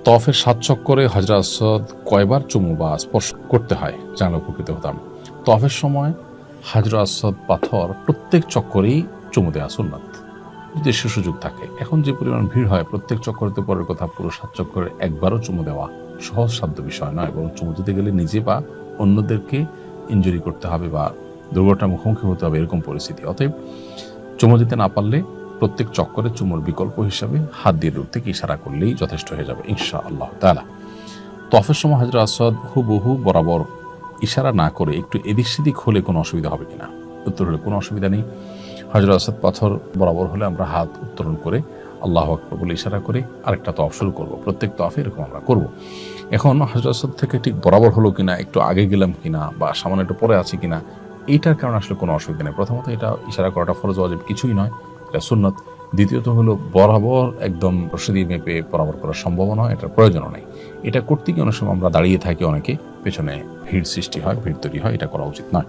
তওয়াফের ৭ চক্করে হাজরে আসওয়াদ কয়বার চুমু বা স্পর্শ করতে হয় জানলে উপকৃত হতাম। তওয়াফের সময় হাজরে আসওয়াদ পাথর প্রত্যেক চক্করেই চুমু দেওয়া সুন্নাত, যদি সুযোগ থাকে। এখন যে পরিমাণ ভিড় হয়, প্রত্যেক চক্করতে পরের কথা, পুরো ৭ চক্করে একবারও চুমু দেওয়া সহজসাধ্য বিষয় নয়, এবং চুমু দিতে গেলে নিজে বা অন্যদেরকে ইনজুরি করতে হবে বা দুর্ঘটনার মুখোমুখি হতে হবে, এরকম পরিস্থিতি। অতএব চুমু দিতে না পারলে প্রত্যেক চক্করে চুমুর বিকল্প হিসাবে হাত দিয়ে দূর থেকে ইশারা করলেই যথেষ্ট হয়ে যাবে ইনশাআল্লাহ তাআলা। তওয়াফের সময় হাজরে আসওয়াদ হুবহু বরাবর ইশারা না করে একটু এদিক সেদিক হলে কোনো অসুবিধা হবে কিনা? উত্তর হলে কোনো অসুবিধা নেই। হাজরে আসওয়াদ পাথর বরাবর হলে আমরা হাত উত্তোলন করে আল্লাহু আকবার বলে ইশারা করে আরেকটা তওয়াফ শুরু করব। প্রত্যেক তওয়াফে এরকম আমরা করব। এখন হাজরে আসওয়াদ থেকে ঠিক বরাবর হলো কিনা, একটু আগে গেলাম কিনা বা সামান্য একটু পরে আছি কিনা, এইটার কারণে আসলে কোনো অসুবিধা নেই। প্রথমত এটা ইশারা করাটা ফরজ ওয়াজিব কিছুই নয়, এটা সুন্নত। দ্বিতীয়ত হলো বরাবর একদম রশি দিয়ে মেপে বরাবর করার সম্ভাবনা হয়, এটার প্রয়োজনও নেই। এটা করতে গিয়ে অনেক সময় আমরা দাঁড়িয়ে থাকি, অনেকে পেছনে ভিড় সৃষ্টি হয়, ভিড় তৈরি হয়, এটা করা উচিত নয়।